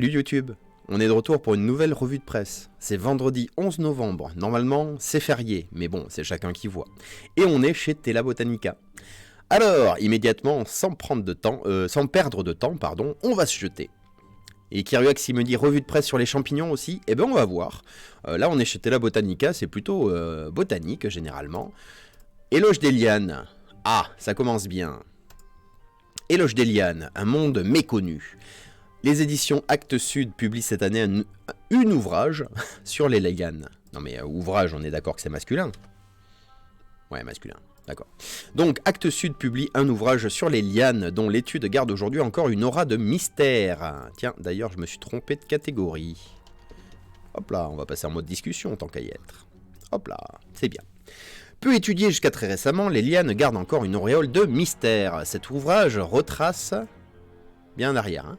Salut YouTube, on est de retour pour une nouvelle revue de presse. C'est vendredi 11 novembre, normalement c'est férié, mais bon, c'est chacun qui voit. Et on est chez Tela Botanica. Alors, immédiatement, sans perdre de temps, on va se jeter. Et Kyriax, il me dit revue de presse sur les champignons aussi, eh ben on va voir. Là on est chez Tela Botanica, c'est plutôt botanique généralement. Éloge des lianes, ah, ça commence bien. Éloge des lianes, un monde méconnu. Les éditions Actes Sud publient cette année un ouvrage sur les lianes. Non mais ouvrage, on est d'accord que c'est masculin. Ouais, masculin, d'accord. Donc Actes Sud publie un ouvrage sur les lianes dont l'étude garde aujourd'hui encore une aura de mystère. Tiens, d'ailleurs, je me suis trompé de catégorie. Hop là, on va passer en mode discussion tant qu'à y être. Hop là, c'est bien. Peu étudié jusqu'à très récemment, les lianes gardent encore une auréole de mystère. Cet ouvrage retrace... Bien en arrière, hein.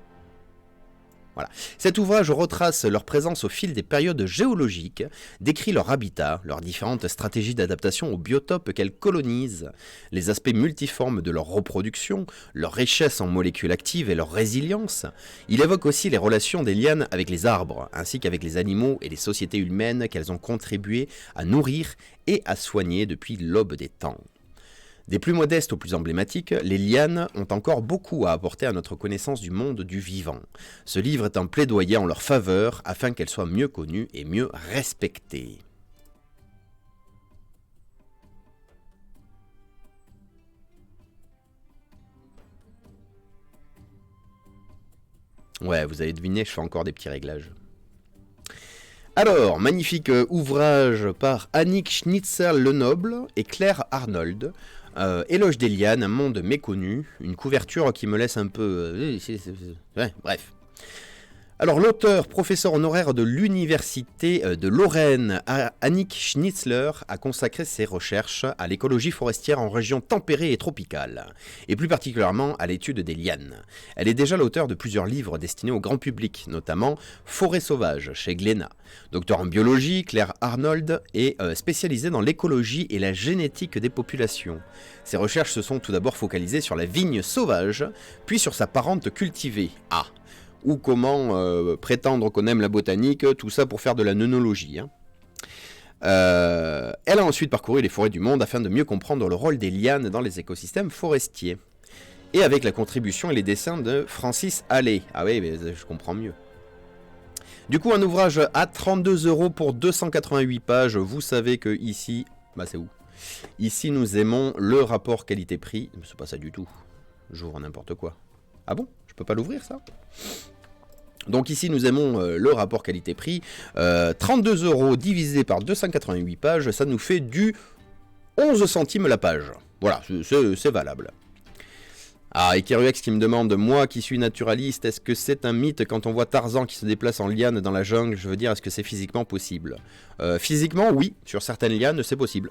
Voilà. Cet ouvrage retrace leur présence au fil des périodes géologiques, décrit leur habitat, leurs différentes stratégies d'adaptation aux biotopes qu'elles colonisent, les aspects multiformes de leur reproduction, leur richesse en molécules actives et leur résilience. Il évoque aussi les relations des lianes avec les arbres, ainsi qu'avec les animaux et les sociétés humaines qu'elles ont contribué à nourrir et à soigner depuis l'aube des temps. Des plus modestes aux plus emblématiques, les lianes ont encore beaucoup à apporter à notre connaissance du monde du vivant. Ce livre est un plaidoyer en leur faveur afin qu'elles soient mieux connues et mieux respectées. Ouais, vous avez deviné, je fais encore des petits réglages. Alors, magnifique ouvrage par Annick Schnitzer-Lenoble et Claire Arnold. Éloge des lianes, un monde méconnu, une couverture qui me laisse un peu... Ouais, bref. Alors l'auteur, professeur honoraire de l'université de Lorraine, Annick Schnitzler, a consacré ses recherches à l'écologie forestière en région tempérée et tropicale, et plus particulièrement à l'étude des lianes. Elle est déjà l'auteur de plusieurs livres destinés au grand public, notamment Forêt sauvage chez Glénat. Docteur en biologie, Claire Arnold est spécialisée dans l'écologie et la génétique des populations. Ses recherches se sont tout d'abord focalisées sur la vigne sauvage, puis sur sa parente cultivée, ou comment prétendre qu'on aime la botanique, tout ça pour faire de la nœnologie. Hein. Elle a ensuite parcouru les forêts du monde afin de mieux comprendre le rôle des lianes dans les écosystèmes forestiers. Et avec la contribution et les dessins de Francis Allais. Ah oui, mais je comprends mieux. Du coup, un ouvrage à 32 € pour 288 pages. Vous savez que ici... Bah c'est où ? Ici, nous aimons le rapport qualité-prix. Mais c'est pas ça du tout. J'ouvre n'importe quoi. Ah bon ? Je peux pas l'ouvrir, ça ? Donc ici, nous aimons le rapport qualité-prix. 32 € divisé par 288 pages, ça nous fait du 11 centimes la page. Voilà, c'est valable. Ah, et Kyriax qui me demande, moi qui suis naturaliste, est-ce que c'est un mythe quand on voit Tarzan qui se déplace en liane dans la jungle ? Je veux dire, est-ce que c'est physiquement possible ? Physiquement, oui, sur certaines lianes, c'est possible.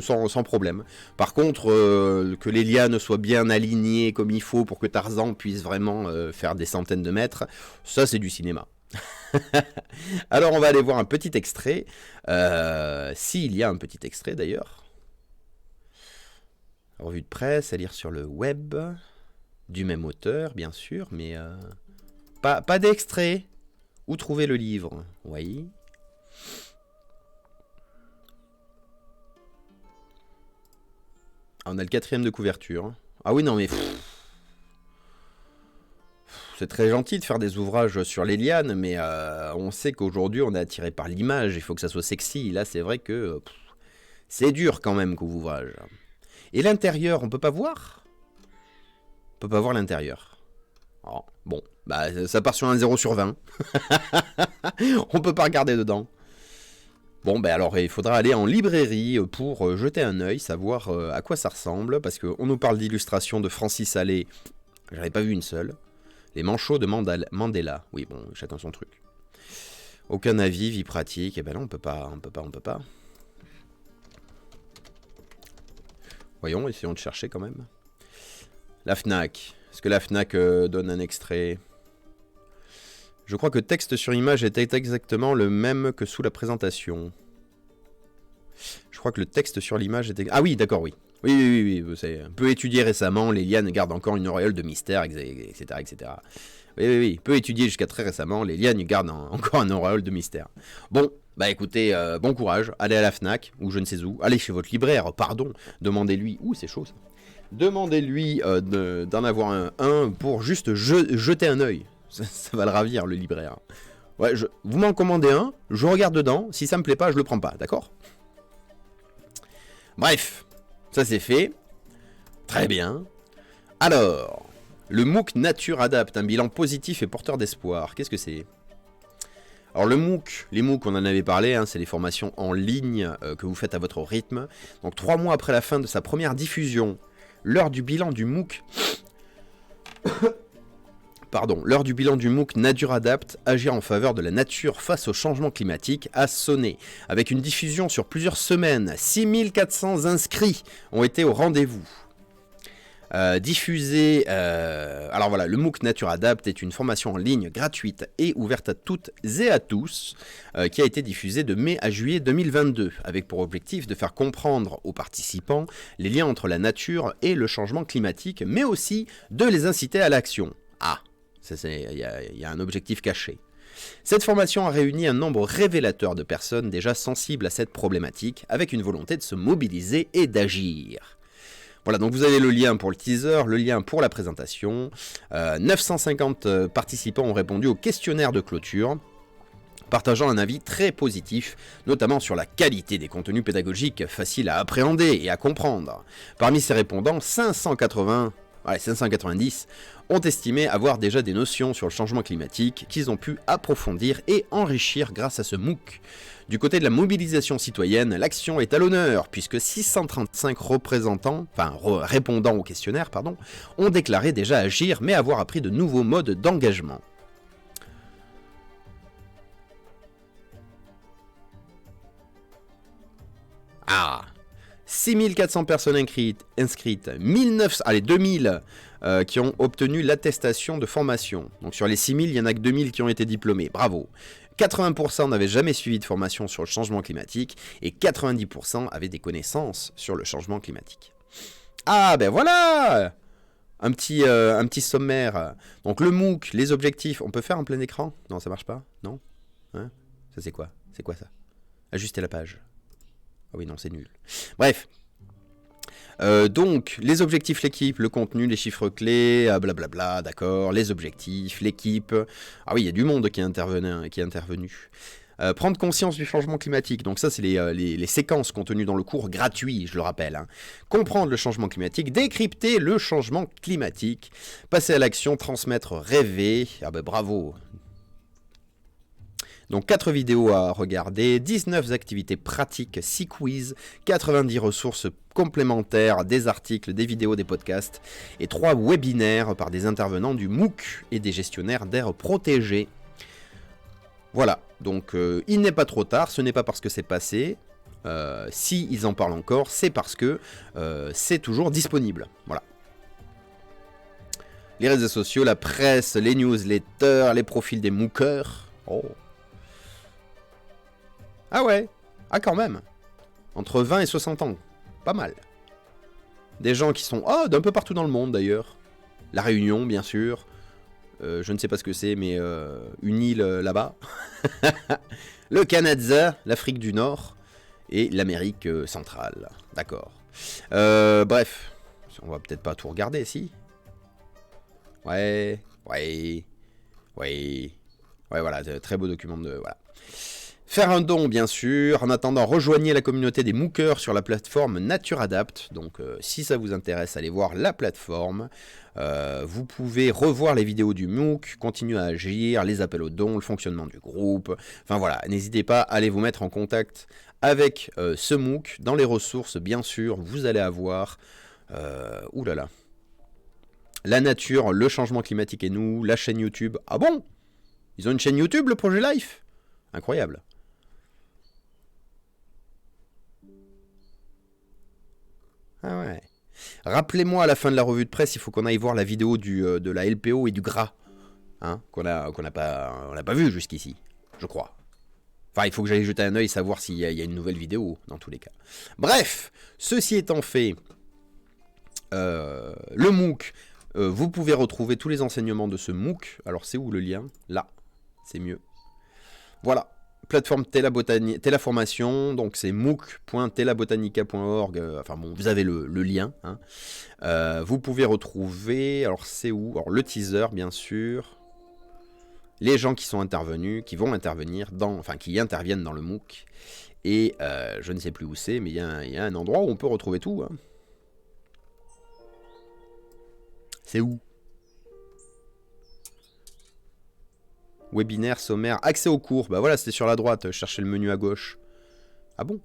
Sans problème. Par contre, que les lianes soient bien alignées comme il faut pour que Tarzan puisse vraiment faire des centaines de mètres, ça c'est du cinéma. Alors on va aller voir un petit extrait, s'il y a un petit extrait d'ailleurs. Revue de presse à lire sur le web, du même auteur bien sûr, mais pas d'extrait. Où trouver le livre ? Oui. On a le 4e de couverture. Ah oui, non mais... C'est très gentil de faire des ouvrages sur les lianes, mais on sait qu'aujourd'hui on est attiré par l'image, il faut que ça soit sexy. Là c'est vrai que c'est dur quand même comme ouvrage. Et l'intérieur, on peut pas voir ? On peut pas voir l'intérieur. Oh, bon, bah ça part sur un 0 sur 20. On peut pas regarder dedans. Bon, ben alors il faudra aller en librairie pour jeter un œil, savoir à quoi ça ressemble, parce qu'on nous parle d'illustrations de Francis Allais, j'avais pas vu une seule. Les manchots de Mandela, oui bon, chacun son truc. Aucun avis, vie pratique, et ben non, on peut pas. Voyons, essayons de chercher quand même. La Fnac, est-ce que la Fnac donne un extrait ? Je crois que texte sur image était exactement le même que sous la présentation. Je crois que le texte sur l'image était... Ah oui, d'accord, oui. Oui, c'est un peu étudié récemment, les lianes gardent encore une auréole de mystère, etc., etc. Oui. Peu étudié jusqu'à très récemment, les lianes gardent encore un auréole de mystère. Bon, bah écoutez, bon courage, allez à la FNAC, ou je ne sais où, allez chez votre libraire, pardon, demandez-lui, c'est chaud ça. Demandez-lui d'en avoir un pour juste jeter un œil. Ça va le ravir, le libraire. Ouais, vous m'en commandez un, je regarde dedans, si ça me plaît pas, je le prends pas, d'accord? Bref, ça c'est fait. Très bien. Alors, le MOOC Nature Adapt, un bilan positif et porteur d'espoir. Qu'est-ce que c'est? Alors le MOOC, les MOOC on en avait parlé, hein, c'est les formations en ligne que vous faites à votre rythme. Donc 3 mois après la fin de sa première diffusion, l'heure du bilan du MOOC... l'heure du bilan du MOOC Nature Adapt, agir en faveur de la nature face au changement climatique, a sonné. Avec une diffusion sur plusieurs semaines, 6400 inscrits ont été au rendez-vous. Alors voilà, le MOOC Nature Adapt est une formation en ligne gratuite et ouverte à toutes et à tous, qui a été diffusée de mai à juillet 2022, avec pour objectif de faire comprendre aux participants les liens entre la nature et le changement climatique, mais aussi de les inciter à l'action. Il y a un objectif caché. Cette formation a réuni un nombre révélateur de personnes déjà sensibles à cette problématique, avec une volonté de se mobiliser et d'agir. Voilà, donc vous avez le lien pour le teaser, le lien pour la présentation. 950 participants ont répondu au questionnaire de clôture, partageant un avis très positif, notamment sur la qualité des contenus pédagogiques faciles à appréhender et à comprendre. Parmi ces répondants, 590 ont estimé avoir déjà des notions sur le changement climatique qu'ils ont pu approfondir et enrichir grâce à ce MOOC. Du côté de la mobilisation citoyenne, l'action est à l'honneur, puisque 635 répondants au questionnaire, ont déclaré déjà agir, mais avoir appris de nouveaux modes d'engagement. Ah, 6400 personnes inscrites, 2000 qui ont obtenu l'attestation de formation. Donc sur les 6000, il y en a que 2000 qui ont été diplômés. Bravo. 80% n'avaient jamais suivi de formation sur le changement climatique et 90% avaient des connaissances sur le changement climatique. Ah ben voilà, un petit sommaire. Donc le MOOC, les objectifs, on peut faire en plein écran? Non, ça marche pas? Non, hein? Ça c'est quoi? C'est quoi ça? Ajuster la page. Ah oui, non, c'est nul. Bref. Donc, les objectifs, l'équipe, le contenu, les chiffres clés, blablabla, d'accord, les objectifs, l'équipe. Ah oui, il y a du monde qui est intervenu. Prendre conscience du changement climatique, donc ça c'est les séquences contenues dans le cours gratuit, je le rappelle. Hein. Comprendre le changement climatique, décrypter le changement climatique, passer à l'action, transmettre, rêver. Ah ben bravo. Donc 4 vidéos à regarder, 19 activités pratiques, 6 quiz, 90 ressources complémentaires, des articles, des vidéos, des podcasts, et 3 webinaires par des intervenants du MOOC et des gestionnaires d'aires protégées. Voilà, donc il n'est pas trop tard, ce n'est pas parce que c'est passé. Si ils en parlent encore, c'est parce que c'est toujours disponible. Voilà. Les réseaux sociaux, la presse, les newsletters, les profils des MOOCers. Oh. Ah ouais, ah quand même. Entre 20 et 60 ans, pas mal. Des gens qui sont d'un peu partout dans le monde d'ailleurs. La Réunion, bien sûr. Je ne sais pas ce que c'est, mais une île là-bas. Le Canada, l'Afrique du Nord et l'Amérique centrale. D'accord. Bref, on va peut-être pas tout regarder, si. Ouais, voilà, très beau document de... Voilà. Faire un don, bien sûr. En attendant, rejoignez la communauté des MOOCers sur la plateforme Nature Adapt. Donc, si ça vous intéresse, allez voir la plateforme. Vous pouvez revoir les vidéos du MOOC, continuer à agir, les appels aux dons, le fonctionnement du groupe. Enfin voilà, n'hésitez pas à aller vous mettre en contact avec ce MOOC. Dans les ressources, bien sûr, vous allez avoir... oulala. La nature, le changement climatique et nous, la chaîne YouTube. Ah bon? Ils ont une chaîne YouTube, le projet Life? Incroyable. Ah ouais. Rappelez-moi à la fin de la revue de presse, il faut qu'on aille voir la vidéo de la LPO et du gras. Hein, qu'on n'a pas vu jusqu'ici, je crois. Enfin, il faut que j'aille jeter un œil, savoir s'il y a une nouvelle vidéo, dans tous les cas. Bref, ceci étant fait, le MOOC, Vous pouvez retrouver tous les enseignements de ce MOOC. Alors c'est où le lien? Là, c'est mieux. Voilà, plateforme Télaformation, donc c'est mooc.telabotanica.org, enfin bon, vous avez le lien. Hein. Vous pouvez retrouver, alors c'est où? Alors le teaser, bien sûr. Les gens qui sont intervenus, qui vont intervenir dans, enfin qui interviennent dans le MOOC. Et je ne sais plus où c'est, mais il y a un endroit où on peut retrouver tout. Hein. C'est où? Webinaire, sommaire, accès aux cours. Bah voilà, c'était sur la droite, cherchez le menu à gauche. Ah bon?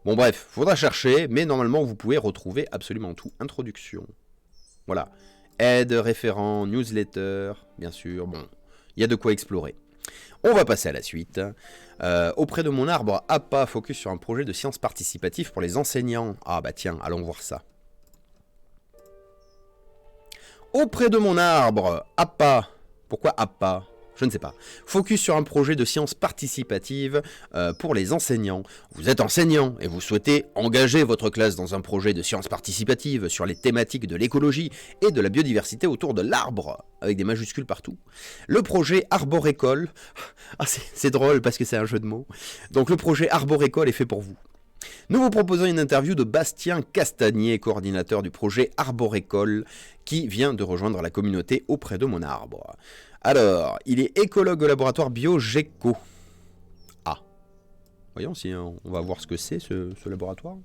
Bon bref, faudra chercher, mais normalement vous pouvez retrouver absolument tout. Introduction. Voilà. Aide, référent, newsletter, bien sûr. Bon, il y a de quoi explorer. On va passer à la suite. Auprès de mon arbre, APA focus sur un projet de sciences participatives pour les enseignants. Ah bah tiens, allons voir ça. Auprès de mon arbre, APA. Pourquoi APA? Je ne sais pas. Focus sur un projet de sciences participatives pour les enseignants. Vous êtes enseignant et vous souhaitez engager votre classe dans un projet de sciences participatives sur les thématiques de l'écologie et de la biodiversité autour de l'arbre, avec des majuscules partout. Le projet Arborécole, ah, c'est drôle parce que c'est un jeu de mots. Donc le projet Arborécole est fait pour vous. Nous vous proposons une interview de Bastien Castagnier, coordinateur du projet Arborécole, qui vient de rejoindre la communauté auprès de mon arbre. Alors, il est écologue au laboratoire BioGeco. Ah, voyons si on va voir ce que c'est ce laboratoire.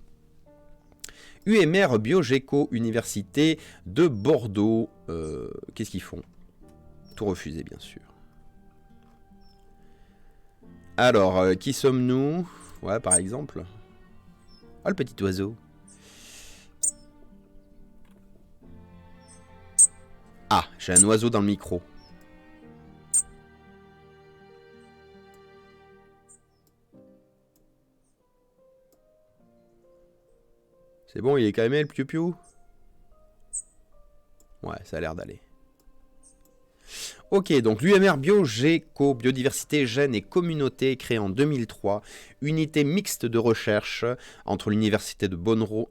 UMR BioGeco, Université de Bordeaux. Qu'est-ce qu'ils font? Tout refuser, bien sûr. Alors, qui sommes-nous? Ouais, par exemple. Ah, le petit oiseau. Ah, j'ai un oiseau dans le micro. C'est bon, il est calmé le piou-piou? Ouais, ça a l'air d'aller. Ok, donc l'UMR BioGeco, Biodiversité, Gènes et Communauté, créée en 2003, unité mixte de recherche entre l'Université de Bordeaux,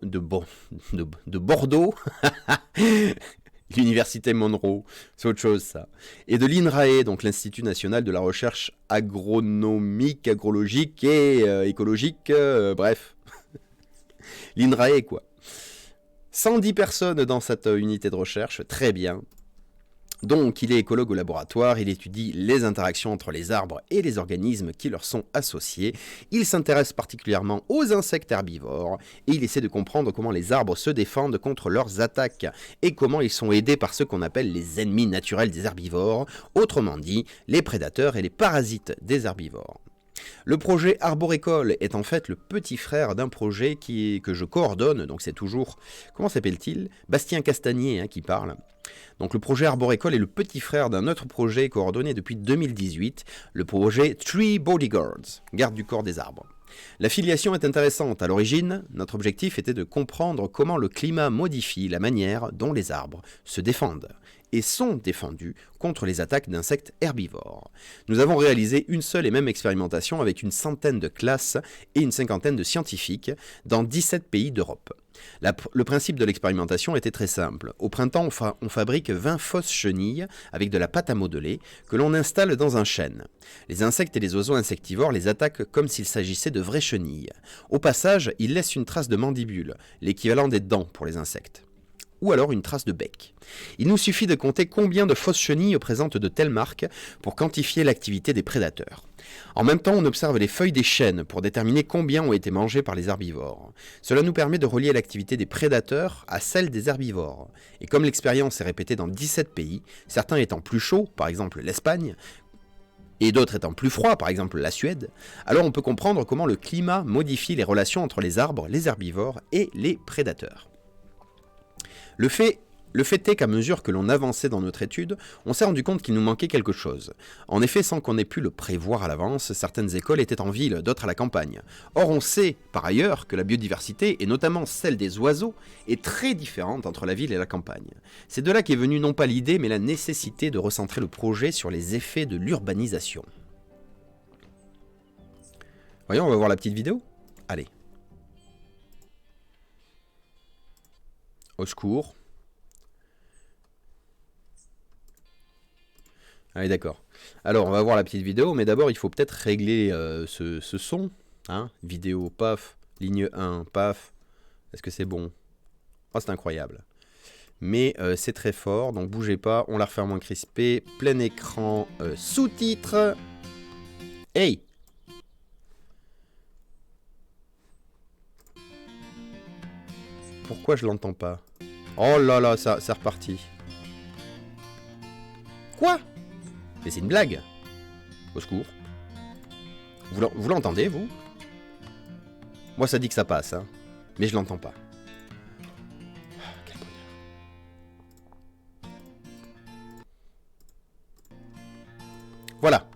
l'Université Monroe, c'est autre chose ça, et de l'INRAE, donc l'Institut National de la Recherche Agronomique, Agrologique et Écologique, bref, l'INRAE quoi. 110 personnes dans cette unité de recherche, très bien. Donc, il est écologue au laboratoire, il étudie les interactions entre les arbres et les organismes qui leur sont associés, il s'intéresse particulièrement aux insectes herbivores, et il essaie de comprendre comment les arbres se défendent contre leurs attaques, et comment ils sont aidés par ce qu'on appelle les ennemis naturels des herbivores, autrement dit, les prédateurs et les parasites des herbivores. Le projet Arborécole est en fait le petit frère d'un projet que je coordonne, donc c'est toujours, comment s'appelle-t-il? Bastien Castagnier qui parle. Donc le projet Arborécole est le petit frère d'un autre projet coordonné depuis 2018, le projet Tree Bodyguards, garde du corps des arbres. La filiation est intéressante. À l'origine, notre objectif était de comprendre comment le climat modifie la manière dont les arbres se défendent et sont défendus contre les attaques d'insectes herbivores. Nous avons réalisé une seule et même expérimentation avec une centaine de classes et une cinquantaine de scientifiques dans 17 pays d'Europe. Le principe de l'expérimentation était très simple. Au printemps, on fabrique 20 fausses chenilles avec de la pâte à modeler que l'on installe dans un chêne. Les insectes et les oiseaux insectivores les attaquent comme s'il s'agissait de vraies chenilles. Au passage, ils laissent une trace de mandibule, l'équivalent des dents pour les insectes. Ou alors une trace de bec. Il nous suffit de compter combien de fausses chenilles présentent de telles marques pour quantifier l'activité des prédateurs. En même temps, on observe les feuilles des chênes pour déterminer combien ont été mangés par les herbivores. Cela nous permet de relier l'activité des prédateurs à celle des herbivores. Et comme l'expérience est répétée dans 17 pays, certains étant plus chauds, par exemple l'Espagne, et d'autres étant plus froids, par exemple la Suède, alors on peut comprendre comment le climat modifie les relations entre les arbres, les herbivores et les prédateurs. Le fait est qu'à mesure que l'on avançait dans notre étude, on s'est rendu compte qu'il nous manquait quelque chose. En effet, sans qu'on ait pu le prévoir à l'avance, certaines écoles étaient en ville, d'autres à la campagne. Or, on sait, par ailleurs, que la biodiversité, et notamment celle des oiseaux, est très différente entre la ville et la campagne. C'est de là qu'est venue non pas l'idée, mais la nécessité de recentrer le projet sur les effets de l'urbanisation. Voyons, on va voir la petite vidéo. Allez. Au secours. Allez, d'accord. Alors, on va voir la petite vidéo, mais d'abord, il faut peut-être régler ce son. Hein, vidéo, paf. Ligne 1, paf. Est-ce que c'est bon? Oh, c'est incroyable. Mais c'est très fort, donc bougez pas. On la refait en moins crispé. Plein écran, sous-titres. Hey! Pourquoi je l'entends pas? Oh là là, ça reparti. Quoi? Mais c'est une blague. Au secours. Vous l'entendez, vous? Moi, ça dit que ça passe, hein. Mais je l'entends pas. Ah, quel bonheur. Voilà.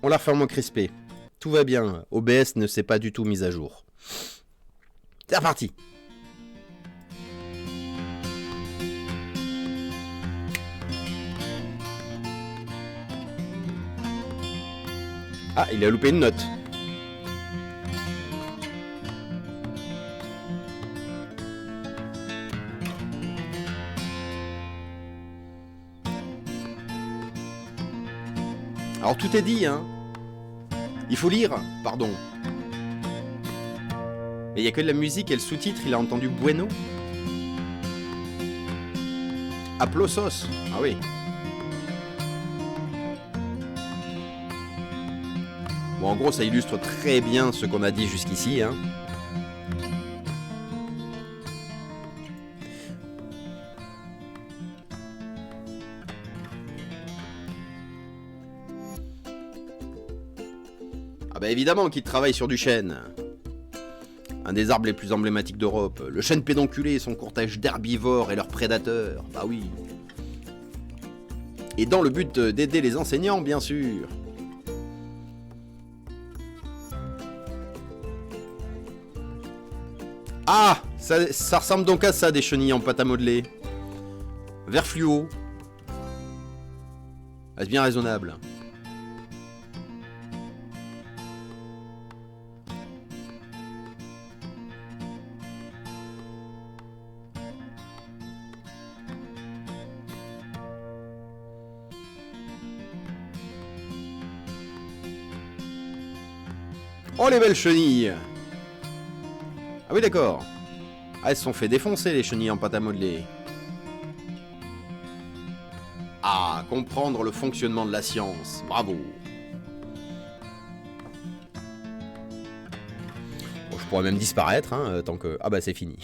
On l'a refait en moins crispé. Tout va bien. OBS ne s'est pas du tout mis à jour. C'est reparti. Ah, il a loupé une note. Alors tout est dit, hein. Il faut lire, pardon. Mais il n'y a que de la musique et le sous-titre, il a entendu Bueno. Applausos. Ah oui. Bon, en gros, ça illustre très bien ce qu'on a dit jusqu'ici, hein. Ah bah évidemment qu'il travaille sur du chêne. Un des arbres les plus emblématiques d'Europe. Le chêne pédonculé et son cortège d'herbivores et leurs prédateurs. Bah oui. Et dans le but d'aider les enseignants, bien sûr. Ah, ça ressemble donc à ça, des chenilles en pâte à modeler. Vert fluo. Est-ce bien raisonnable? Oh, les belles chenilles! Ah oui, d'accord. Ah, elles se sont fait défoncer, les chenilles en pâte à modeler. Ah, comprendre le fonctionnement de la science. Bravo. Bon, je pourrais même disparaître, hein, tant que... Ah bah, c'est fini.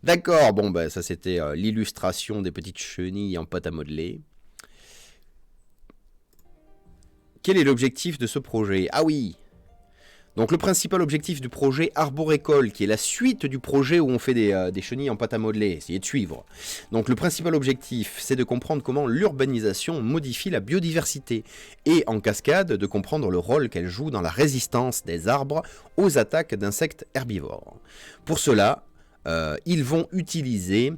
D'accord, bon, bah, ça c'était l'illustration des petites chenilles en pâte à modeler. Quel est l'objectif de ce projet? Ah oui. Donc le principal objectif du projet Arborécole, qui est la suite du projet où on fait des chenilles en pâte à modeler, essayez de suivre. Donc le principal objectif, c'est de comprendre comment l'urbanisation modifie la biodiversité, et en cascade, de comprendre le rôle qu'elle joue dans la résistance des arbres aux attaques d'insectes herbivores. Pour cela, ils vont utiliser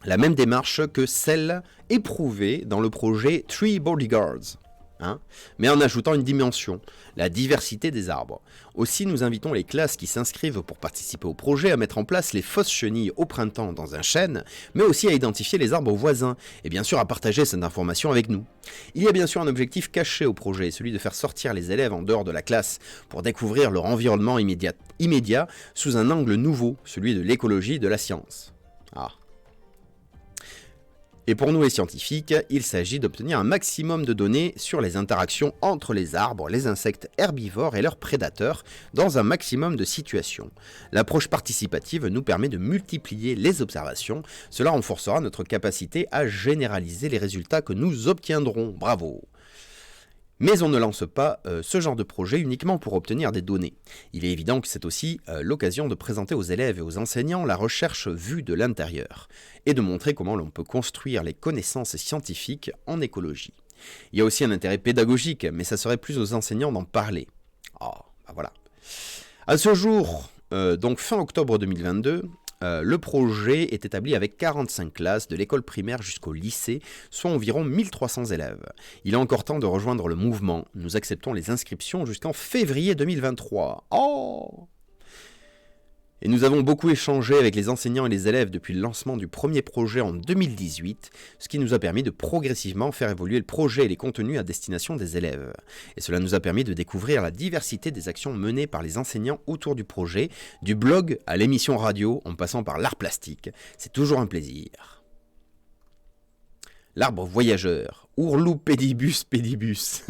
la même démarche que celle éprouvée dans le projet Tree Bodyguards. Hein, mais en ajoutant une dimension, la diversité des arbres. Aussi, nous invitons les classes qui s'inscrivent pour participer au projet à mettre en place les fausses chenilles au printemps dans un chêne, mais aussi à identifier les arbres voisins, et bien sûr à partager cette information avec nous. Il y a bien sûr un objectif caché au projet, celui de faire sortir les élèves en dehors de la classe, pour découvrir leur environnement immédiat sous un angle nouveau, celui de l'écologie et de la science. Ah. Et pour nous les scientifiques, il s'agit d'obtenir un maximum de données sur les interactions entre les arbres, les insectes herbivores et leurs prédateurs dans un maximum de situations. L'approche participative nous permet de multiplier les observations, cela renforcera notre capacité à généraliser les résultats que nous obtiendrons. Bravo! Mais on ne lance pas ce genre de projet uniquement pour obtenir des données. Il est évident que c'est aussi l'occasion de présenter aux élèves et aux enseignants la recherche vue de l'intérieur, et de montrer comment l'on peut construire les connaissances scientifiques en écologie. Il y a aussi un intérêt pédagogique, mais ça serait plus aux enseignants d'en parler. Ah, bah voilà. À ce jour, donc fin octobre 2022, le projet est établi avec 45 classes de l'école primaire jusqu'au lycée, soit environ 1300 élèves. Il est encore temps de rejoindre le mouvement. Nous acceptons les inscriptions jusqu'en février 2023. Oh! Et nous avons beaucoup échangé avec les enseignants et les élèves depuis le lancement du premier projet en 2018, ce qui nous a permis de progressivement faire évoluer le projet et les contenus à destination des élèves. Et cela nous a permis de découvrir la diversité des actions menées par les enseignants autour du projet, du blog à l'émission radio en passant par l'art plastique. C'est toujours un plaisir. L'arbre voyageur, Ourlou pédibus pédibus.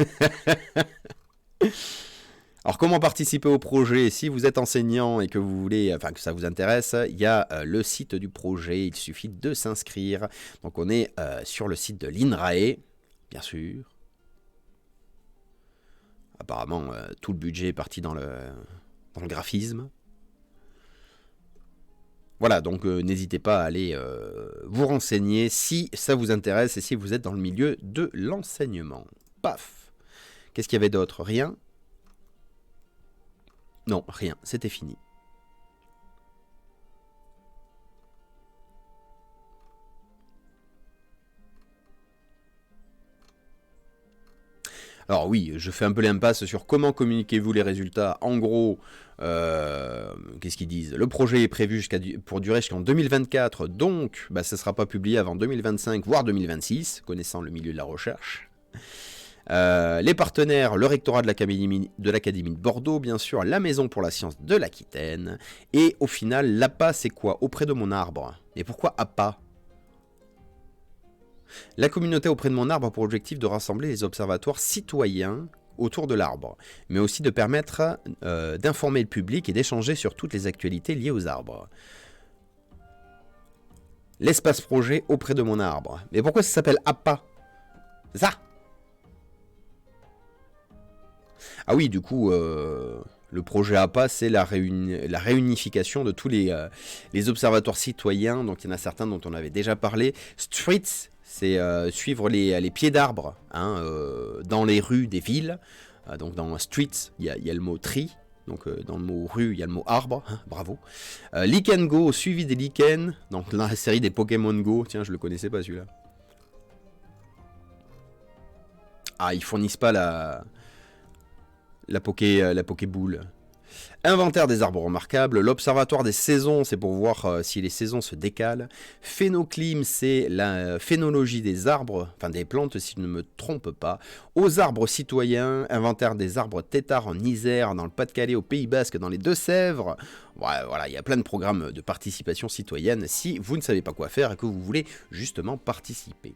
Alors comment participer au projet? Si vous êtes enseignant et que vous voulez, enfin que ça vous intéresse, il y a le site du projet, il suffit de s'inscrire. Donc on est sur le site de l'INRAE, bien sûr. Apparemment tout le budget est parti dans le graphisme. Voilà, donc n'hésitez pas à aller vous renseigner si ça vous intéresse et si vous êtes dans le milieu de l'enseignement. Paf! Qu'est-ce qu'il y avait d'autre? Rien? Non, rien, c'était fini. Alors oui, je fais un peu l'impasse sur comment communiquez-vous les résultats. En gros, qu'est-ce qu'ils disent? Le projet est prévu pour durer jusqu'en 2024, donc ça ne sera pas publié avant 2025, voire 2026, connaissant le milieu de la recherche. Les partenaires, le rectorat de l'Académie de Bordeaux, bien sûr, la Maison pour la Science de l'Aquitaine, et au final, l'APA, c'est quoi? Auprès de mon arbre. Et pourquoi APA? La communauté auprès de mon arbre a pour objectif de rassembler les observatoires citoyens autour de l'arbre, mais aussi de permettre d'informer le public et d'échanger sur toutes les actualités liées aux arbres. L'espace projet auprès de mon arbre. Mais pourquoi ça s'appelle APA? C'est ça? Ah oui, du coup, le projet APA, c'est la réunification de tous les observatoires citoyens. Donc il y en a certains dont on avait déjà parlé. Streets, c'est suivre les pieds d'arbres dans les rues des villes. Donc dans streets, il y a le mot tree. Donc dans le mot rue, il y a le mot arbre. Bravo. Lichen Go, suivi des lichens. Donc dans la série des Pokémon Go. Tiens, je le connaissais pas celui-là. Ah, ils fournissent pas la Pokéball. Inventaire des arbres remarquables. L'observatoire des saisons, c'est pour voir si les saisons se décalent. Phénoclim, c'est la phénologie des arbres, enfin des plantes si je ne me trompe pas. Aux arbres citoyens, inventaire des arbres têtards en Isère, dans le Pas-de-Calais, au Pays Basque, dans les Deux-Sèvres. Ouais, voilà, il y a plein de programmes de participation citoyenne si vous ne savez pas quoi faire et que vous voulez justement participer.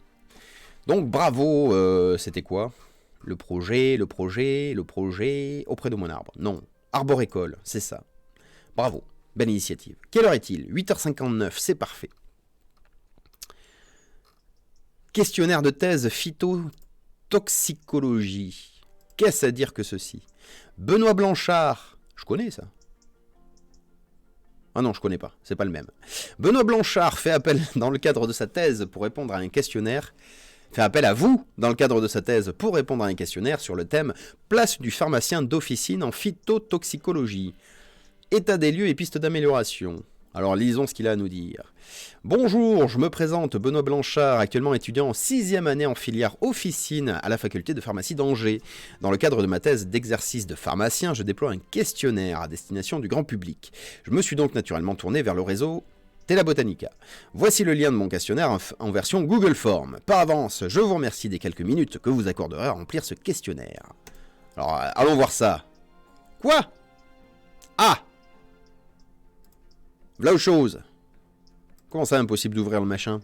Donc bravo, c'était quoi? Le projet auprès de mon arbre. Non, arborécole, c'est ça. Bravo, belle initiative. Quelle heure est-il? 8h59, c'est parfait. Questionnaire de thèse phytotoxicologie. Qu'est-ce à dire que ceci? Benoît Blanchard, je connais ça. Ah non, je connais pas, c'est pas le même. Benoît Blanchard fait appel dans le cadre de sa thèse pour répondre à un questionnaire. Fait appel à vous dans le cadre de sa thèse pour répondre à un questionnaire sur le thème « Place du pharmacien d'officine en phytotoxicologie. État des lieux et pistes d'amélioration ». Alors lisons ce qu'il a à nous dire. Bonjour, je me présente Benoît Blanchard, actuellement étudiant en 6e année en filière officine à la faculté de pharmacie d'Angers. Dans le cadre de ma thèse d'exercice de pharmacien, je déploie un questionnaire à destination du grand public. Je me suis donc naturellement tourné vers le réseau Tela Botanica. Voici le lien de mon questionnaire en version Google Form. Par avance, je vous remercie des quelques minutes que vous accorderez à remplir ce questionnaire. Alors, allons voir ça. Quoi? Ah! Voilà autre chose. Comment ça, impossible d'ouvrir le machin?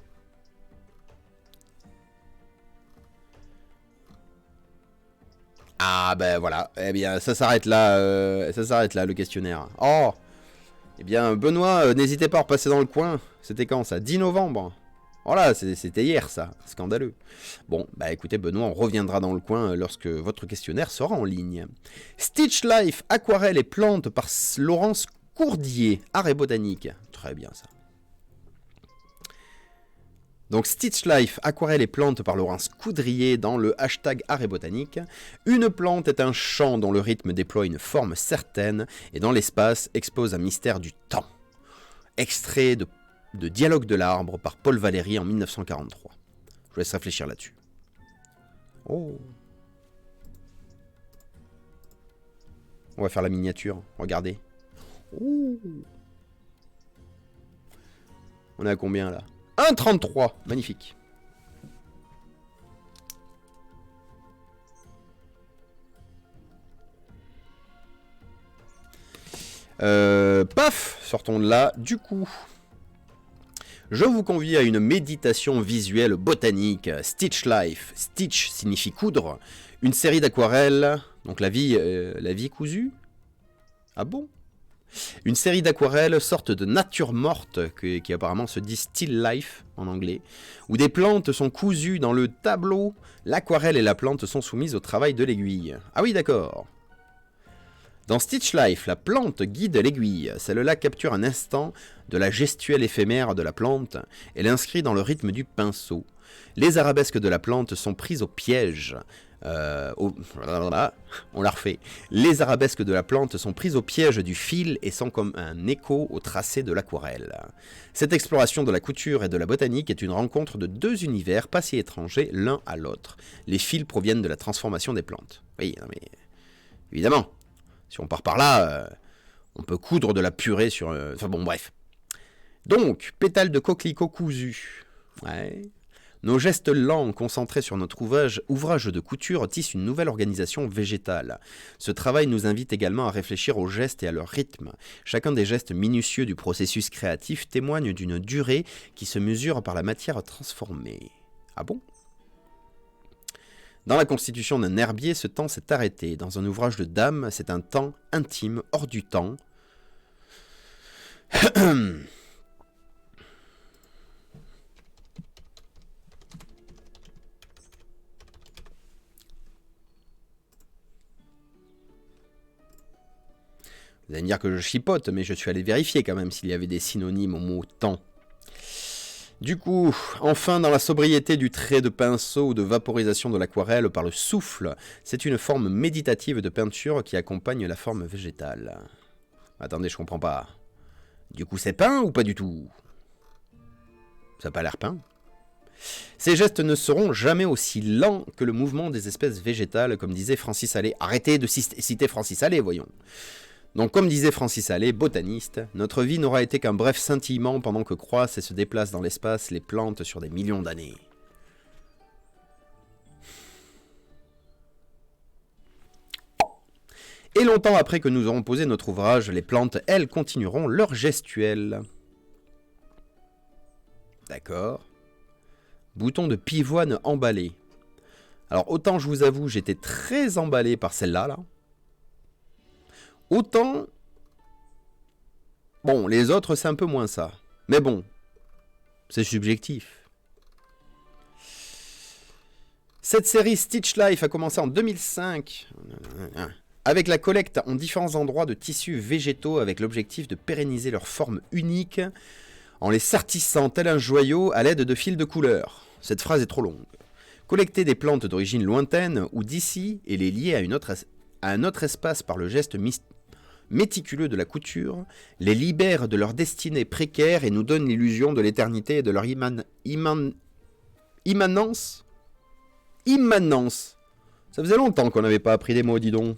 Ah ben voilà. Eh bien, ça s'arrête là, le questionnaire. Oh! Eh bien, Benoît, n'hésitez pas à repasser dans le coin. C'était quand ça? 10 novembre. Voilà, c'était hier ça. Scandaleux. Bon, bah écoutez, Benoît, on reviendra dans le coin lorsque votre questionnaire sera en ligne. Stitch Life, aquarelle et plantes par Laurence Courdier, art et botanique. Très bien ça. Donc Stitch Life, aquarelle et plantes par Laurence Coudrier dans le hashtag art et botanique. Une plante est un chant dont le rythme déploie une forme certaine et dans l'espace expose un mystère du temps. Extrait de Dialogue de l'arbre par Paul Valéry en 1943. Je vous laisse réfléchir là-dessus. Oh. On va faire la miniature, regardez. Oh. On est à combien là? 1,33. Magnifique. Paf, sortons de là. Du coup, je vous convie à une méditation visuelle botanique. Stitch Life. Stitch signifie coudre. Une série d'aquarelles. Donc la vie cousue. Ah bon? Une série d'aquarelles, sorte de nature morte, qui apparemment se dit still life en anglais, où des plantes sont cousues dans le tableau. L'aquarelle et la plante sont soumises au travail de l'aiguille. Ah oui, d'accord. Dans Stitch Life, la plante guide l'aiguille. Celle-là capture un instant de la gestuelle éphémère de la plante et l'inscrit dans le rythme du pinceau. Les arabesques de la plante sont prises au piège. On la refait. Les arabesques de la plante sont prises au piège du fil et sont comme un écho au tracé de l'aquarelle. Cette exploration de la couture et de la botanique est une rencontre de deux univers pas si étrangers l'un à l'autre. Les fils proviennent de la transformation des plantes. Oui, non mais évidemment. Si on part par là, on peut coudre de la purée sur... Enfin bon, bref. Donc, pétales de coquelicot cousus. Ouais. Nos gestes lents, concentrés sur notre ouvrage de couture, tissent une nouvelle organisation végétale. Ce travail nous invite également à réfléchir aux gestes et à leur rythme. Chacun des gestes minutieux du processus créatif témoigne d'une durée qui se mesure par la matière transformée. Ah bon ? Dans la constitution d'un herbier, ce temps s'est arrêté. Dans un ouvrage de dame, c'est un temps intime, hors du temps. Vous allez me dire que je chipote, mais je suis allé vérifier quand même s'il y avait des synonymes au mot temps. Du coup, enfin dans la sobriété du trait de pinceau ou de vaporisation de l'aquarelle par le souffle, c'est une forme méditative de peinture qui accompagne la forme végétale. Attendez, je comprends pas. Du coup, c'est peint ou pas du tout? Ça n'a pas l'air peint. Ces gestes ne seront jamais aussi lents que le mouvement des espèces végétales, comme disait Francis Allais. Arrêtez de citer Francis Allais, voyons. Donc, comme disait Francis Allais, botaniste, notre vie n'aura été qu'un bref scintillement pendant que croissent et se déplacent dans l'espace les plantes sur des millions d'années. Et longtemps après que nous aurons posé notre ouvrage, les plantes, elles, continueront leur gestuelle. D'accord. Bouton de pivoine emballé. Alors, autant je vous avoue, j'étais très emballé par celle-là, là. Autant... Bon, les autres, c'est un peu moins ça. Mais bon, c'est subjectif. Cette série Stitch Life a commencé en 2005, avec la collecte en différents endroits de tissus végétaux avec l'objectif de pérenniser leur forme unique en les sertissant tel un joyau à l'aide de fils de couleur. Cette phrase est trop longue. Collecter des plantes d'origine lointaine ou d'ici et les lier à un autre espace par le geste méticuleux de la couture, les libère de leur destinée précaire et nous donne l'illusion de l'éternité et de leur immanence. Immanence. Ça faisait longtemps qu'on n'avait pas appris des mots, dis donc.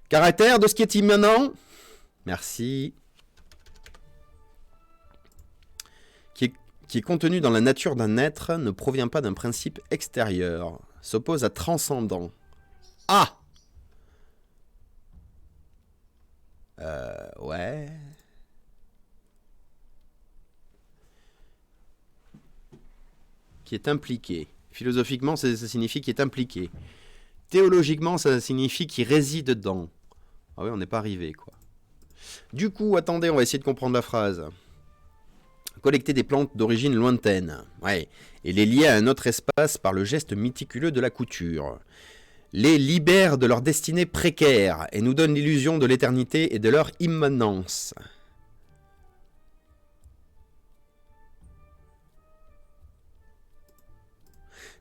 Caractère de ce qui est immanent. Merci. Qui est contenu dans la nature d'un être, ne provient pas d'un principe extérieur, s'oppose à transcendant. Ah! Ouais. Qui est impliqué. Philosophiquement, ça signifie qui est impliqué. Théologiquement, ça signifie qui réside dedans. Ah oui, on n'est pas arrivé, quoi. Du coup, attendez, on va essayer de comprendre la phrase. Collecter des plantes d'origine lointaine. Ouais. Et les lier à un autre espace par le geste méticuleux de la couture. Les libère de leur destinée précaire et nous donne l'illusion de l'éternité et de leur immanence.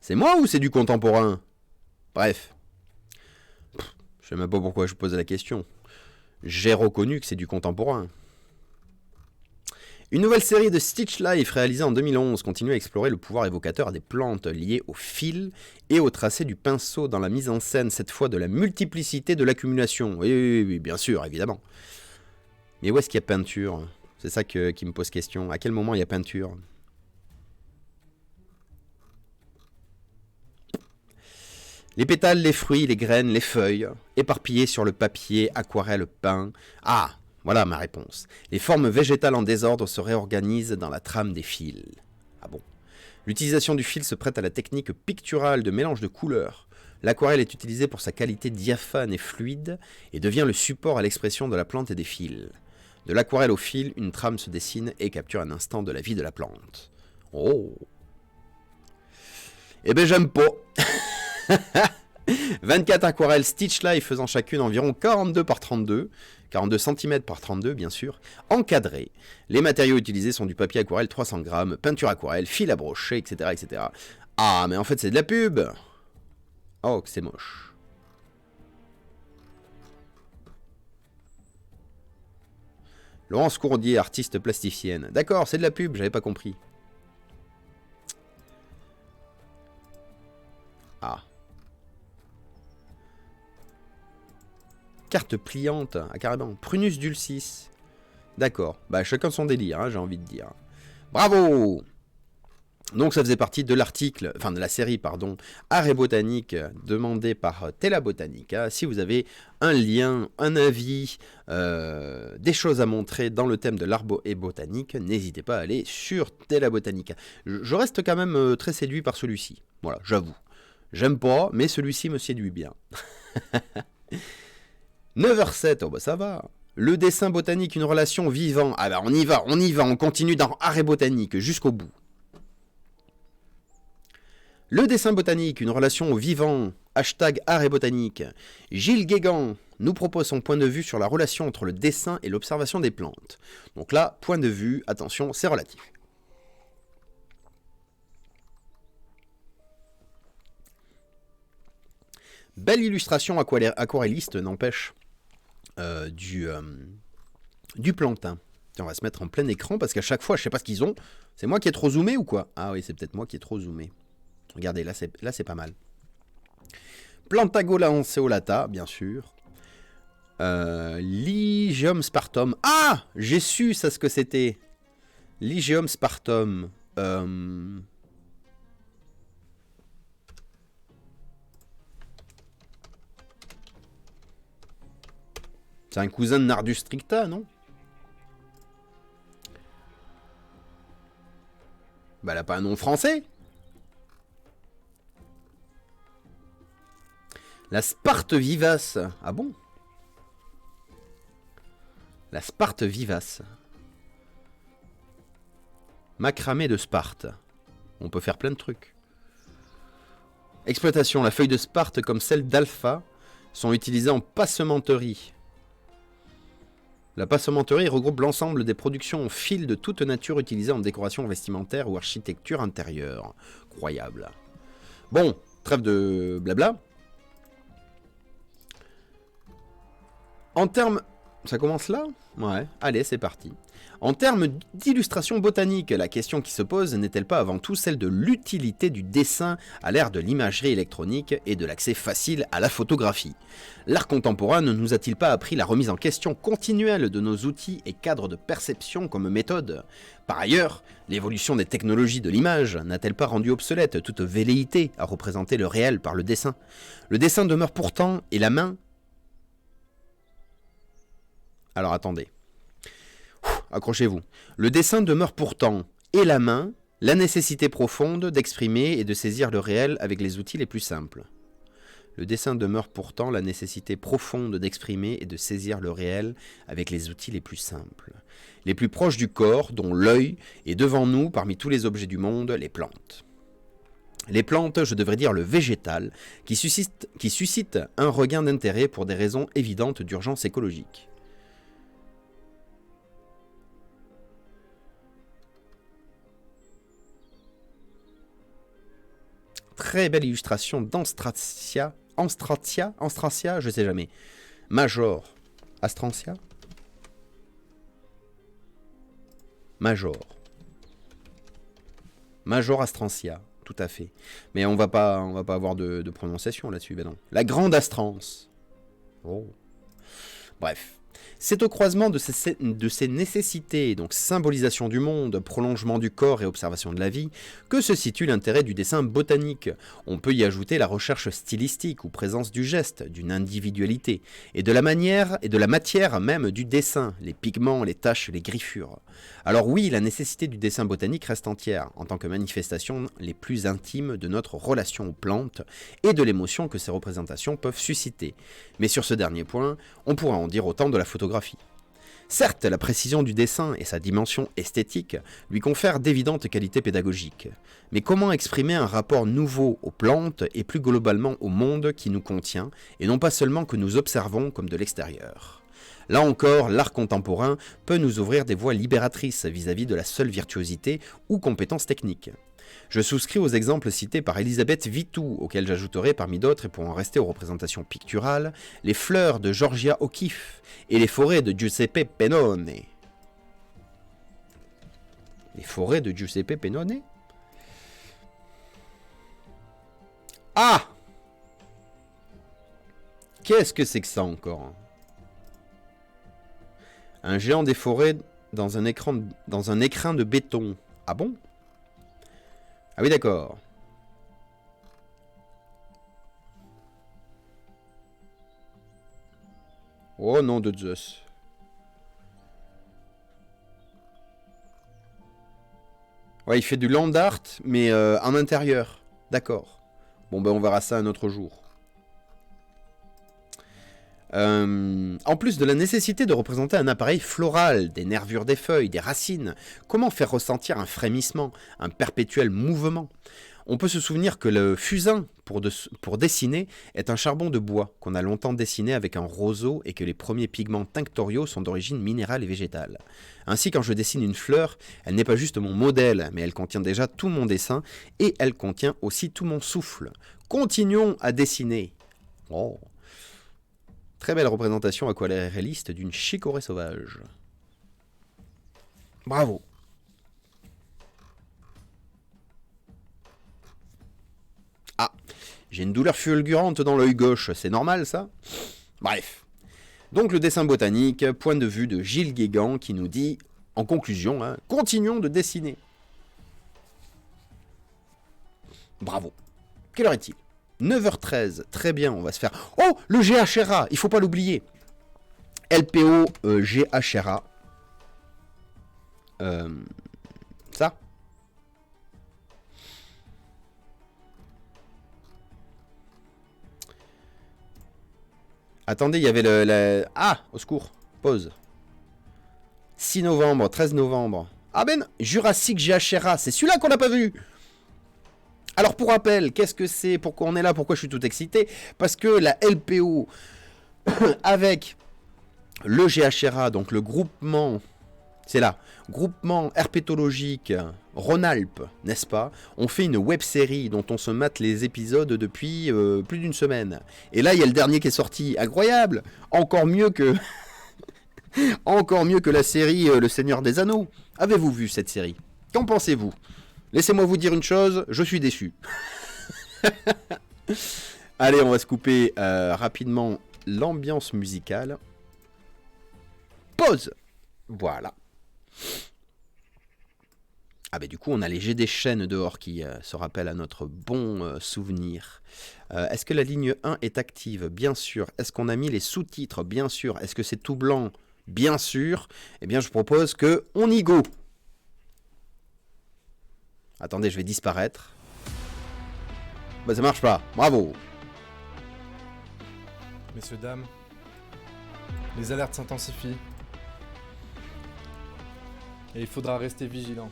C'est moi ou c'est du contemporain? Bref. Je sais même pas pourquoi je pose la question. J'ai reconnu que c'est du contemporain. Une nouvelle série de Stitch Life réalisée en 2011 continue à explorer le pouvoir évocateur des plantes liées au fil et au tracé du pinceau dans la mise en scène, cette fois de la multiplicité de l'accumulation. Oui, bien sûr, évidemment. Mais où est-ce qu'il y a peinture? C'est ça qui me pose question. À quel moment il y a peinture? Les pétales, les fruits, les graines, les feuilles, éparpillés sur le papier, aquarelle peint. Ah, voilà ma réponse. Les formes végétales en désordre se réorganisent dans la trame des fils. Ah bon? L'utilisation du fil se prête à la technique picturale de mélange de couleurs. L'aquarelle est utilisée pour sa qualité diaphane et fluide et devient le support à l'expression de la plante et des fils. De l'aquarelle au fil, une trame se dessine et capture un instant de la vie de la plante. Oh! Eh ben j'aime pas. 24 aquarelles Stitch Life faisant chacune environ 42 par 32, 42 cm par 32 bien sûr, encadrées. Les matériaux utilisés sont du papier aquarelle 300 grammes, peinture aquarelle, fil à brocher, etc., etc. Ah mais en fait c'est de la pub. Oh que c'est moche. Laurence Courdier, artiste plasticienne. D'accord, c'est de la pub, j'avais pas compris. Ah. Carte pliante, ah carrément. Prunus dulcis. D'accord, bah chacun son délire, hein, j'ai envie de dire. Bravo! Donc ça faisait partie de l'article, enfin de la série, pardon, Art et Botanique, demandé par Tela Botanica. Si vous avez un lien, un avis, des choses à montrer dans le thème de l'art et botanique, n'hésitez pas à aller sur Tela Botanica. Je reste quand même très séduit par celui-ci, voilà, j'avoue. J'aime pas, mais celui-ci me séduit bien. 9h07, oh bah ça va. Le dessin botanique, une relation vivant. Ah bah on y va, on continue dans Art et Botanique jusqu'au bout. Le dessin botanique, une relation au vivant, hashtag art et botanique. Gilles Guégan nous propose son point de vue sur la relation entre le dessin et l'observation des plantes. Donc là, point de vue, attention, c'est relatif. Belle illustration aquarelliste, n'empêche, du plantain. On va se mettre en plein écran parce qu'à chaque fois, je sais pas ce qu'ils ont. C'est moi qui ai trop zoomé ou quoi? Ah oui, c'est peut-être moi qui ai trop zoomé. Regardez, là c'est pas mal. Plantagola lanceolata, bien sûr. Lygeum spartum. Ah! J'ai su ça ce que c'était. Lygeum spartum. C'est un cousin de Nardus stricta, non? Bah elle a pas un nom français. La Sparte vivace. Ah bon? La Sparte vivace. Macramé de Sparte. On peut faire plein de trucs. Exploitation. La feuille de Sparte comme celle d'Alpha sont utilisées en passementerie. La passementerie regroupe l'ensemble des productions en fil de toute nature utilisées en décoration vestimentaire ou architecture intérieure. Croyable. Bon, trêve de blabla. En termes... Ça commence là? Ouais, allez, c'est parti. En termes d'illustration botanique, la question qui se pose n'est-elle pas avant tout celle de l'utilité du dessin à l'ère de l'imagerie électronique et de l'accès facile à la photographie? L'art contemporain ne nous a-t-il pas appris la remise en question continuelle de nos outils et cadres de perception comme méthode? Par ailleurs, l'évolution des technologies de l'image n'a-t-elle pas rendu obsolète toute velléité à représenter le réel par le dessin? Le dessin demeure pourtant, et la main... Alors attendez. Accrochez-vous. Le dessin demeure pourtant, et la main, la nécessité profonde d'exprimer et de saisir le réel avec les outils les plus simples. Le dessin demeure pourtant la nécessité profonde d'exprimer et de saisir le réel avec les outils les plus simples. Les plus proches du corps, dont l'œil, est devant nous, parmi tous les objets du monde, les plantes. Les plantes, je devrais dire le végétal, qui suscite un regain d'intérêt pour des raisons évidentes d'urgence écologique. Très belle illustration d'Anstracia, je sais jamais. Major, Astrantia, Major Astrantia, tout à fait. Mais on va pas avoir de prononciation là-dessus, ben non. La grande Astrance. Oh. Bref. C'est au croisement de ces nécessités, donc symbolisation du monde, prolongement du corps et observation de la vie, que se situe l'intérêt du dessin botanique. On peut y ajouter la recherche stylistique ou présence du geste, d'une individualité, et de la manière et de la matière même du dessin, les pigments, les taches, les griffures. Alors oui, la nécessité du dessin botanique reste entière, en tant que manifestation les plus intimes de notre relation aux plantes et de l'émotion que ces représentations peuvent susciter. Mais sur ce dernier point, on pourra en dire autant de la photographie. Certes, la précision du dessin et sa dimension esthétique lui confèrent d'évidentes qualités pédagogiques. Mais comment exprimer un rapport nouveau aux plantes et plus globalement au monde qui nous contient, et non pas seulement que nous observons comme de l'extérieur ? Là encore, l'art contemporain peut nous ouvrir des voies libératrices vis-à-vis de la seule virtuosité ou compétence technique. Je souscris aux exemples cités par Elisabeth Vitou, auxquels j'ajouterai parmi d'autres, et pour en rester aux représentations picturales, les fleurs de Georgia O'Keeffe et les forêts de Giuseppe Pennone. Les forêts de Giuseppe Pennone ? Ah ! Qu'est-ce que c'est que ça encore ? Un géant des forêts dans un écrin de béton. Ah bon ? Ah oui, d'accord. Oh non de Zeus. Ouais, il fait du land art, mais en intérieur. D'accord. Bon, ben on verra ça un autre jour. En plus de la nécessité de représenter un appareil floral, des nervures des feuilles, des racines, comment faire ressentir un frémissement, un perpétuel mouvement ? On peut se souvenir que le fusain, pour dessiner, est un charbon de bois qu'on a longtemps dessiné avec un roseau et que les premiers pigments tinctoriaux sont d'origine minérale et végétale. Ainsi, quand je dessine une fleur, elle n'est pas juste mon modèle, mais elle contient déjà tout mon dessin et elle contient aussi tout mon souffle. Continuons à dessiner. Oh. Très belle représentation aquarelliste d'une chicorée sauvage. Bravo. Ah, j'ai une douleur fulgurante dans l'œil gauche, c'est normal ça ? Bref. Donc le dessin botanique, point de vue de Gilles Guégan qui nous dit, en conclusion, continuons de dessiner. Bravo. Quelle heure est-il ? 9h13, très bien, on va se faire... Oh, le GHRA, il faut pas l'oublier. LPO GHRA. Ça. Attendez, il y avait Ah, au secours, pause. 6 novembre, 13 novembre. Ah ben, Jurassic GHRA, c'est celui-là qu'on n'a pas vu. Alors pour rappel, qu'est-ce que c'est ? Pourquoi on est là ? Pourquoi je suis tout excité ? Parce que la LPO, avec le GHRA, donc le groupement, c'est là, groupement herpétologique Rhône-Alpes, n'est-ce pas ? On fait une web-série dont on se mate les épisodes depuis plus d'une semaine. Et là, il y a le dernier qui est sorti. Incroyable ! Encore mieux que... Encore mieux que la série Le Seigneur des Anneaux. Avez-vous vu cette série ? Qu'en pensez-vous ? Laissez-moi vous dire une chose, je suis déçu. Allez, on va se couper rapidement l'ambiance musicale. Pause. Voilà. Ah bah du coup, on a les jets des chaînes dehors qui se rappellent à notre bon souvenir. Est-ce que la ligne 1 est active ? Bien sûr. Est-ce qu'on a mis les sous-titres ? Bien sûr. Est-ce que c'est tout blanc ? Bien sûr. Eh bien, je propose que on y go. Attendez, je vais disparaître. Bah ça marche pas. Bravo. Messieurs, dames, les alertes s'intensifient. Et il faudra rester vigilant.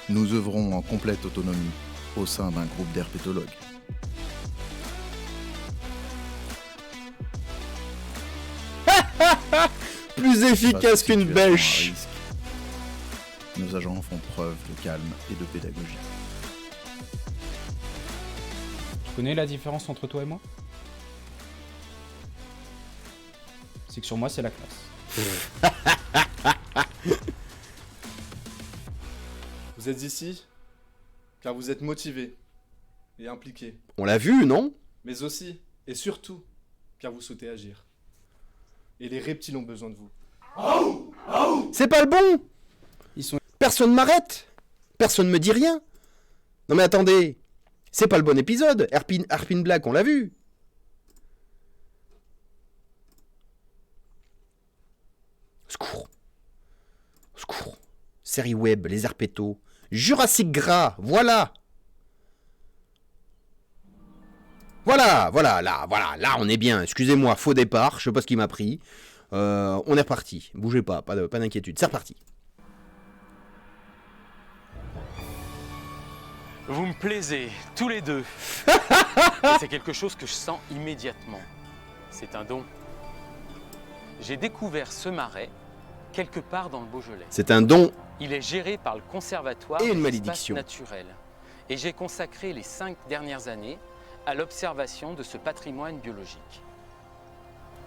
Nous œuvrons en complète autonomie au sein d'un groupe d'herpétologues. Plus efficace qu'une bêche. Nos agents font preuve de calme et de pédagogie. Tu connais la différence entre toi et moi ? C'est que sur moi, c'est la classe. Vous êtes ici car vous êtes motivés et impliqués. On l'a vu, non ? Mais aussi, et surtout, car vous souhaitez agir. Et les reptiles ont besoin de vous. C'est pas le bon! Ils sont... Personne m'arrête! Personne me dit rien! Non mais attendez! C'est pas le bon épisode! Harpin Black, on l'a vu! Secours! Secours! Série web, les herpétos. Jurassic Gras, voilà! Voilà, là, on est bien. Excusez-moi, faux départ, je sais pas ce qui m'a pris. On est reparti. Bougez pas d'inquiétude, c'est reparti. Vous me plaisez, tous les deux. Et c'est quelque chose que je sens immédiatement. C'est un don. J'ai découvert ce marais quelque part dans le Beaujolais. C'est un don Il est géré par le Conservatoire et une des malédiction. Espaces naturels. Et j'ai consacré les 5 dernières années à l'observation de ce patrimoine biologique.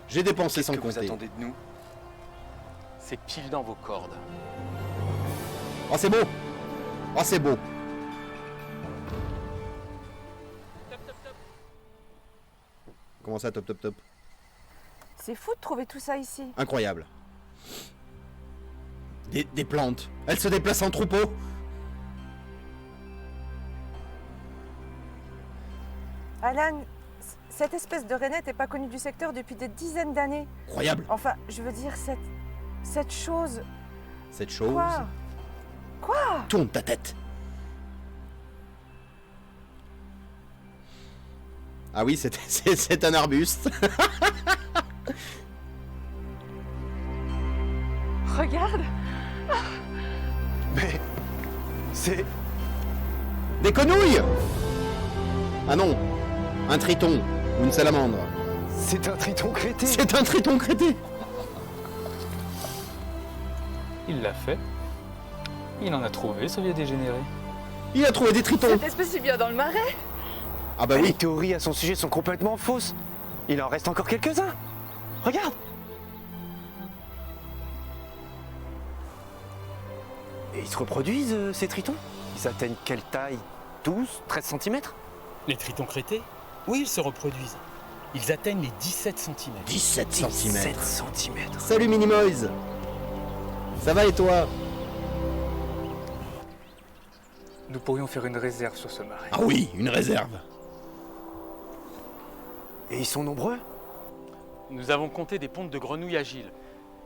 J'ai dépensé sans Qu'est-ce que vous compter. attendez de nous? C'est pile dans vos cordes. Oh, c'est beau! Oh, c'est beau! Comment ça, top? C'est fou de trouver tout ça ici. Incroyable. Des plantes. Elles se déplacent en troupeau. Alan, cette espèce de rainette n'est pas connue du secteur depuis des dizaines d'années. Incroyable. Enfin, je veux dire, cette chose... Cette chose. Quoi? Tourne ta tête. Ah oui, c'est un arbuste. Regarde. Mais c'est... Des quenouilles. Ah non. Un triton ou une salamandre. c'est un triton crété. C'est un triton crété. Il l'a fait. Il en a trouvé, ce vieux dégénéré. Il a trouvé des tritons. Cette espèce est bien dans le marais. Ah bah Les oui. théories à son sujet sont complètement fausses. Il en reste encore quelques-uns. Regarde. Et ils se reproduisent, ces tritons? Ils atteignent quelle taille? 12, 13 cm? Les tritons crétés, oui, ils se reproduisent. Ils atteignent les 17 cm. 17 cm. 7 cm. Salut Minimoys. Ça va et toi? Nous pourrions faire une réserve sur ce marais. Ah oui, une réserve. Et ils sont nombreux? Nous avons compté des pontes de grenouilles agiles.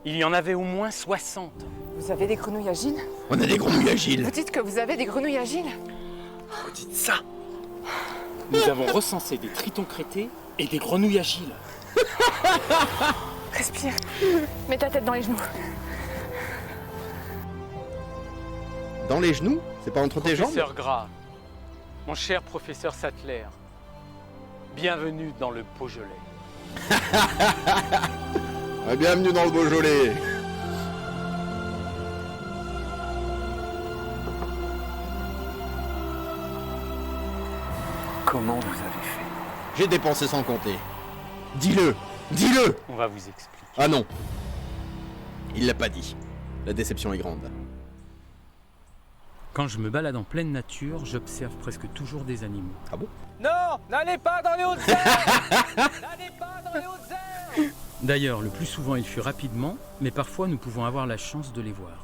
Il y en avait au moins 60. Vous avez des grenouilles agiles? On a des grenouilles agiles. Vous dites que vous avez des grenouilles agiles? Vous dites ça? Nous avons recensé des tritons crétés et des grenouilles agiles. Respire. Mets ta tête dans les genoux. Dans les genoux? C'est pas entre tes jambes? Professeur Gras, mon cher professeur Sattler, bienvenue dans le Beaujolais. Bienvenue dans le Beaujolais. Comment vous avez fait? J'ai dépensé sans compter. Dis-le. Dis-le. On va vous expliquer. Ah non. Il l'a pas dit. La déception est grande. Quand je me balade en pleine nature, j'observe presque toujours des animaux. Ah bon? Non, n'allez pas dans les hautes herbes. N'allez pas dans les hautes herbes. D'ailleurs, le plus souvent ils fuient rapidement, mais parfois nous pouvons avoir la chance de les voir.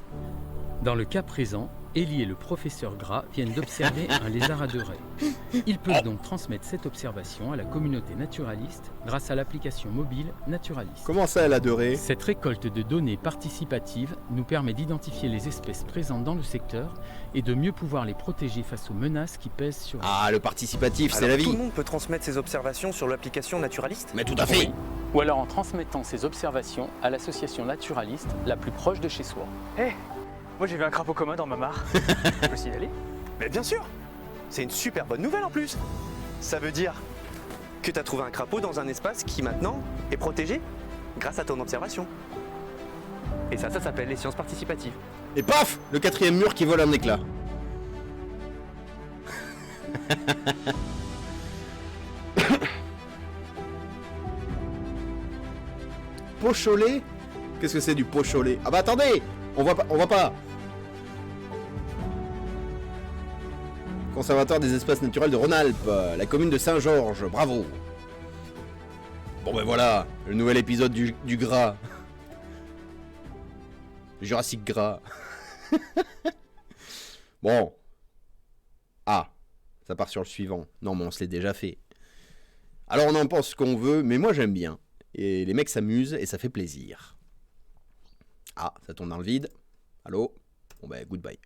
Dans le cas présent, Ellie et le professeur Gras viennent d'observer un lézard à 2 raies. Ils peuvent donc transmettre cette observation à la communauté naturaliste grâce à l'application mobile Naturaliste. Comment ça, elle a adoré? Cette récolte de données participatives nous permet d'identifier les espèces présentes dans le secteur et de mieux pouvoir les protéger face aux menaces qui pèsent sur elles. Ah, le participatif, c'est Alors, la tout vie. le monde peut transmettre ses observations sur l'application Naturaliste? Mais tout à fait. Ou alors en transmettant ces observations à l'association naturaliste la plus proche de chez soi. Moi j'ai vu un crapaud commun dans ma mare. Je peux s'y aller? Mais bien sûr. C'est une super bonne nouvelle en plus. Ça veut dire que tu as trouvé un crapaud dans un espace qui maintenant est protégé grâce à ton observation. Et ça s'appelle les sciences participatives. Et paf, le 4e mur qui vole un éclat. Pocholet? Qu'est-ce que c'est du pocholet? Ah bah attendez, on voit pas. Conservatoire des espaces naturels de Rhône-Alpes, la commune de Saint-Georges, bravo. Bon ben voilà, le nouvel épisode du gras. Jurassic Gras. Bon. Ah, ça part sur le suivant. Non mais on se l'est déjà fait. Alors on en pense ce qu'on veut, mais moi j'aime bien. Et les mecs s'amusent et ça fait plaisir. Ah, ça tombe dans le vide. Allô? Bon ben goodbye.